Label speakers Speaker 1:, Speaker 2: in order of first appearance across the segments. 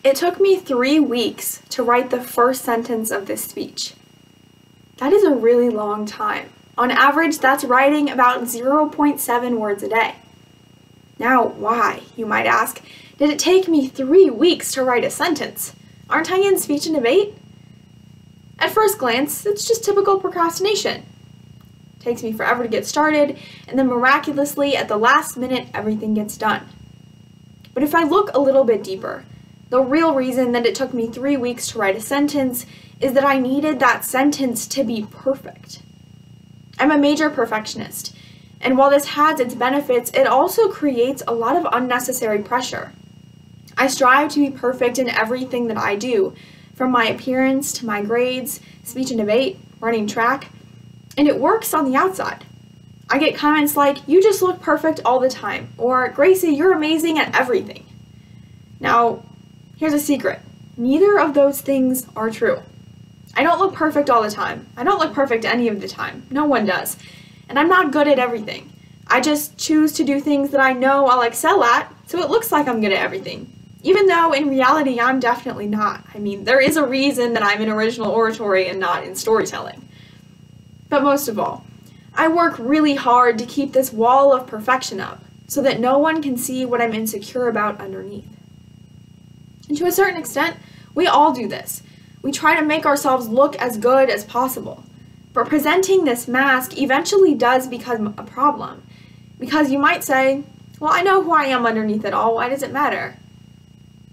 Speaker 1: It took me 3 weeks to write the first sentence of this speech. That is a really long time. On average, that's writing about 0.7 words a day. Now, why, you might ask, did it take me 3 weeks to write a sentence? Aren't I in speech and debate? At first glance, it's just typical procrastination. It takes me forever to get started, and then miraculously, at the last minute, everything gets done. But if I look a little bit deeper, the real reason that it took me 3 weeks to write a sentence is that I needed that sentence to be perfect. I'm a major perfectionist, and while this has its benefits, it also creates a lot of unnecessary pressure. I strive to be perfect in everything that I do, from my appearance to my grades, speech and debate, running track, and it works on the outside. I get comments like, "You just look perfect all the time," or "Gracie, you're amazing at everything." Now, here's a secret. Neither of those things are true. I don't look perfect all the time. I don't look perfect any of the time. No one does. And I'm not good at everything. I just choose to do things that I know I'll excel at, so it looks like I'm good at everything. Even though in reality, I'm definitely not. I mean, there is a reason that I'm in original oratory and not in storytelling. But most of all, I work really hard to keep this wall of perfection up so that no one can see what I'm insecure about underneath. And to a certain extent, we all do this. We try to make ourselves look as good as possible. But presenting this mask eventually does become a problem. Because you might say, well, I know who I am underneath it all, why does it matter?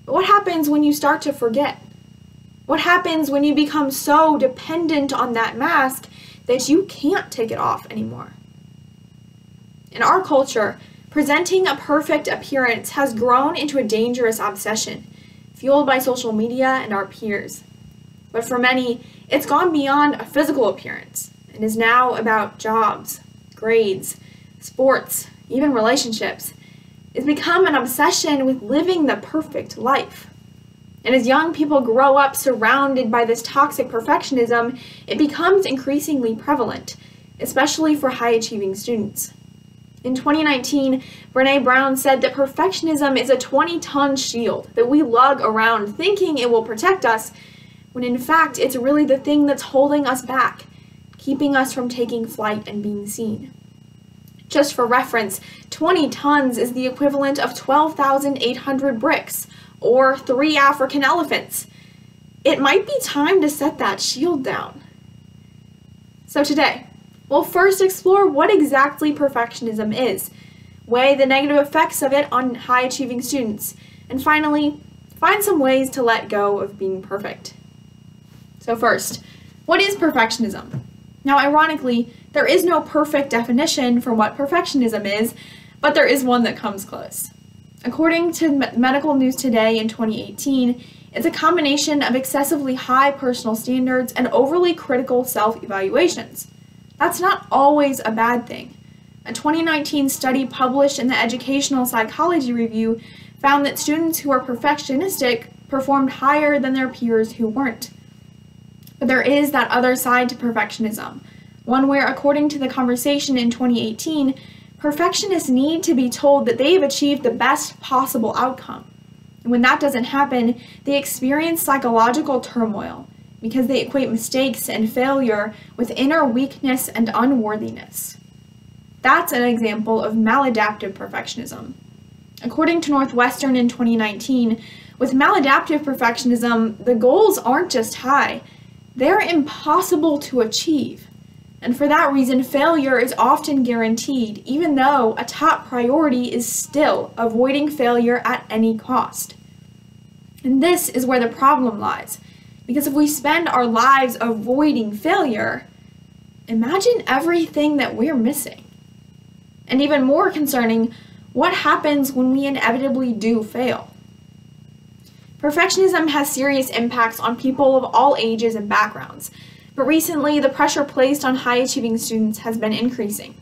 Speaker 1: But what happens when you start to forget? What happens when you become so dependent on that mask that you can't take it off anymore? In our culture, presenting a perfect appearance has grown into a dangerous obsession, fueled by social media and our peers. But for many, it's gone beyond a physical appearance and is now about jobs, grades, sports, even relationships. It's become an obsession with living the perfect life. And as young people grow up surrounded by this toxic perfectionism, it becomes increasingly prevalent, especially for high-achieving students. In 2019, Brené Brown said that perfectionism is a 20-ton shield that we lug around thinking it will protect us, when in fact it's really the thing that's holding us back, keeping us from taking flight and being seen. Just for reference, 20 tons is the equivalent of 12,800 bricks, or 3 African elephants. It might be time to set that shield down. So today, we'll first explore what exactly perfectionism is, weigh the negative effects of it on high-achieving students, and finally, find some ways to let go of being perfect. So first, what is perfectionism? Now, ironically, there is no perfect definition for what perfectionism is, but there is one that comes close. According to Medical News Today in 2018, it's a combination of excessively high personal standards and overly critical self-evaluations. That's not always a bad thing. A 2019 study published in the Educational Psychology Review found that students who are perfectionistic performed higher than their peers who weren't. But there is that other side to perfectionism, one where, according to the conversation in 2018, perfectionists need to be told that they have achieved the best possible outcome. And when that doesn't happen, they experience psychological turmoil because they equate mistakes and failure with inner weakness and unworthiness. That's an example of maladaptive perfectionism. According to Northwestern in 2019, with maladaptive perfectionism, the goals aren't just high, they're impossible to achieve. And for that reason, failure is often guaranteed, even though a top priority is still avoiding failure at any cost. And this is where the problem lies, because if we spend our lives avoiding failure, imagine everything that we're missing. And even more concerning, what happens when we inevitably do fail? Perfectionism has serious impacts on people of all ages and backgrounds, but recently the pressure placed on high-achieving students has been increasing.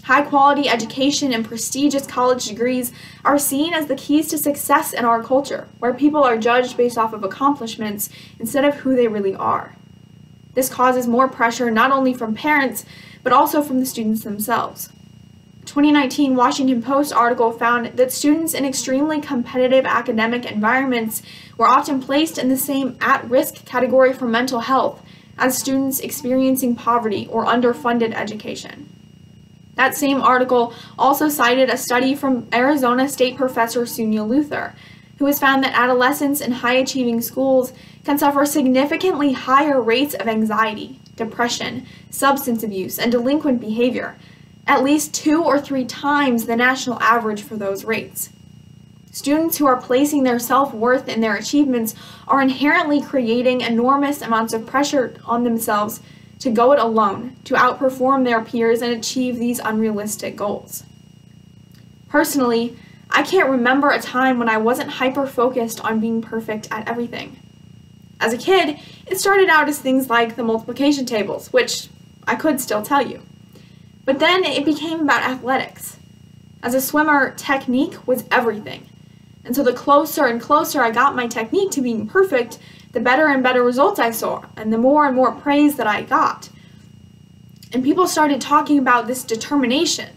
Speaker 1: High-quality education and prestigious college degrees are seen as the keys to success in our culture, where people are judged based off of accomplishments instead of who they really are. This causes more pressure not only from parents, but also from the students themselves. 2019 Washington Post article found that students in extremely competitive academic environments were often placed in the same at-risk category for mental health as students experiencing poverty or underfunded education. That same article also cited a study from Arizona State professor Sonia Luther, who has found that adolescents in high-achieving schools can suffer significantly higher rates of anxiety, depression, substance abuse, and delinquent behavior, at least 2 or 3 times the national average for those rates. Students who are placing their self-worth in their achievements are inherently creating enormous amounts of pressure on themselves to go it alone, to outperform their peers and achieve these unrealistic goals. Personally, I can't remember a time when I wasn't hyper-focused on being perfect at everything. As a kid, it started out as things like the multiplication tables, which I could still tell you. But then it became about athletics. As a swimmer, technique was everything. And so the closer and closer I got my technique to being perfect, the better and better results I saw, and the more and more praise that I got. And people started talking about this determination.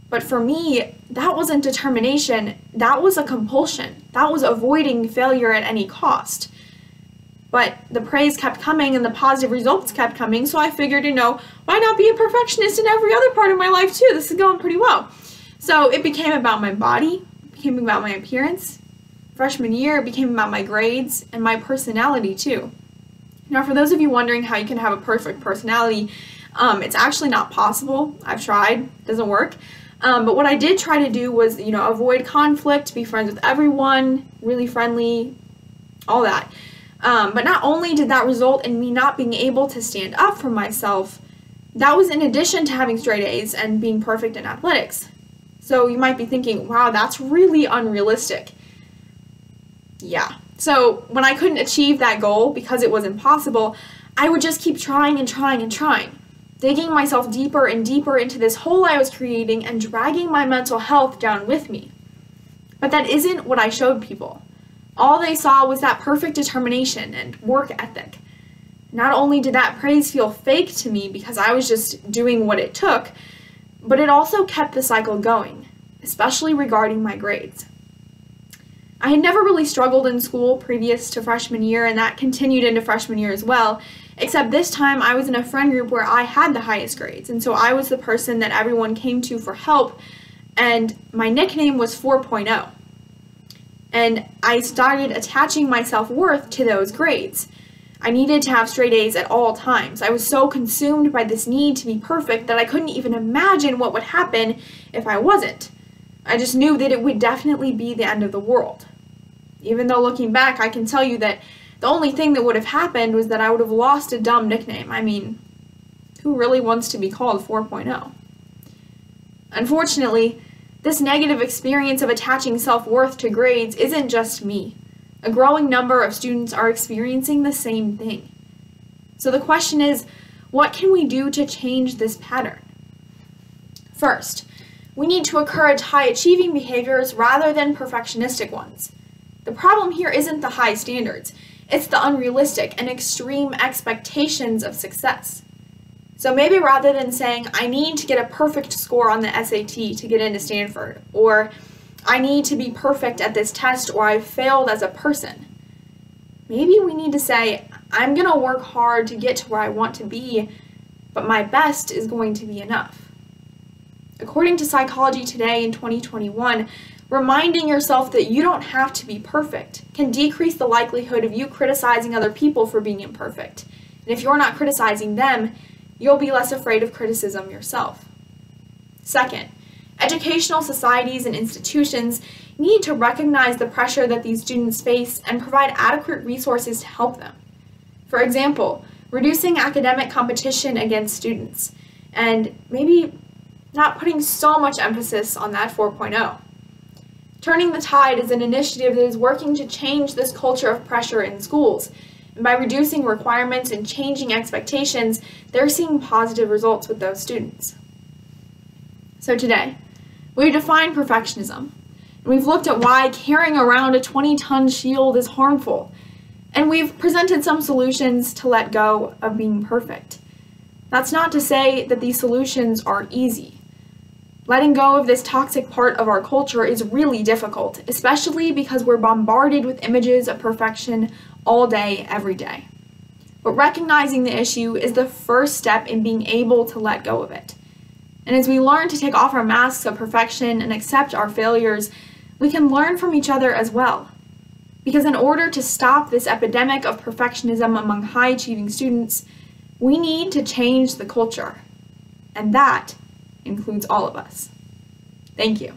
Speaker 1: But for me, that wasn't determination, that was a compulsion. That was avoiding failure at any cost. But the praise kept coming and the positive results kept coming, so I figured, why not be a perfectionist in every other part of my life too? This is going pretty well. So it became about my body, it became about my appearance. Freshman year, it became about my grades and my personality too. Now, for those of you wondering how you can have a perfect personality, it's actually not possible. I've tried, it doesn't work. But what I did try to do was, avoid conflict, be friends with everyone, really friendly, all that. But not only did that result in me not being able to stand up for myself, that was in addition to having straight A's and being perfect in athletics. So you might be thinking, wow, that's really unrealistic. Yeah. So when I couldn't achieve that goal because it was impossible, I would just keep trying and trying and trying, digging myself deeper and deeper into this hole I was creating and dragging my mental health down with me. But that isn't what I showed people. All they saw was that perfect determination and work ethic. Not only did that praise feel fake to me because I was just doing what it took, but it also kept the cycle going, especially regarding my grades. I had never really struggled in school previous to freshman year, and that continued into freshman year as well, except this time I was in a friend group where I had the highest grades, and so I was the person that everyone came to for help, and my nickname was 4.0. And I started attaching my self-worth to those grades. I needed to have straight A's at all times. I was so consumed by this need to be perfect that I couldn't even imagine what would happen if I wasn't. I just knew that it would definitely be the end of the world. Even though looking back, I can tell you that the only thing that would have happened was that I would have lost a dumb nickname. I mean, who really wants to be called 4.0? Unfortunately, this negative experience of attaching self-worth to grades isn't just me. A growing number of students are experiencing the same thing. So the question is, what can we do to change this pattern? First, we need to encourage high-achieving behaviors rather than perfectionistic ones. The problem here isn't the high standards, it's the unrealistic and extreme expectations of success. So maybe rather than saying, I need to get a perfect score on the SAT to get into Stanford, or I need to be perfect at this test or I've failed as a person, maybe we need to say, I'm going to work hard to get to where I want to be, but my best is going to be enough. According to Psychology Today in 2021, reminding yourself that you don't have to be perfect can decrease the likelihood of you criticizing other people for being imperfect. And if you're not criticizing them, you'll be less afraid of criticism yourself. Second, educational societies and institutions need to recognize the pressure that these students face and provide adequate resources to help them. For example, reducing academic competition against students, and maybe not putting so much emphasis on that 4.0. Turning the Tide is an initiative that is working to change this culture of pressure in schools. And by reducing requirements and changing expectations, they're seeing positive results with those students. So today, we've defined perfectionism, and we've looked at why carrying around a 20-ton shield is harmful, and we've presented some solutions to let go of being perfect. That's not to say that these solutions are easy. Letting go of this toxic part of our culture is really difficult, especially because we're bombarded with images of perfection all day, every day. But recognizing the issue is the first step in being able to let go of it. And as we learn to take off our masks of perfection and accept our failures, we can learn from each other as well. Because in order to stop this epidemic of perfectionism among high-achieving students, we need to change the culture. And that includes all of us. Thank you.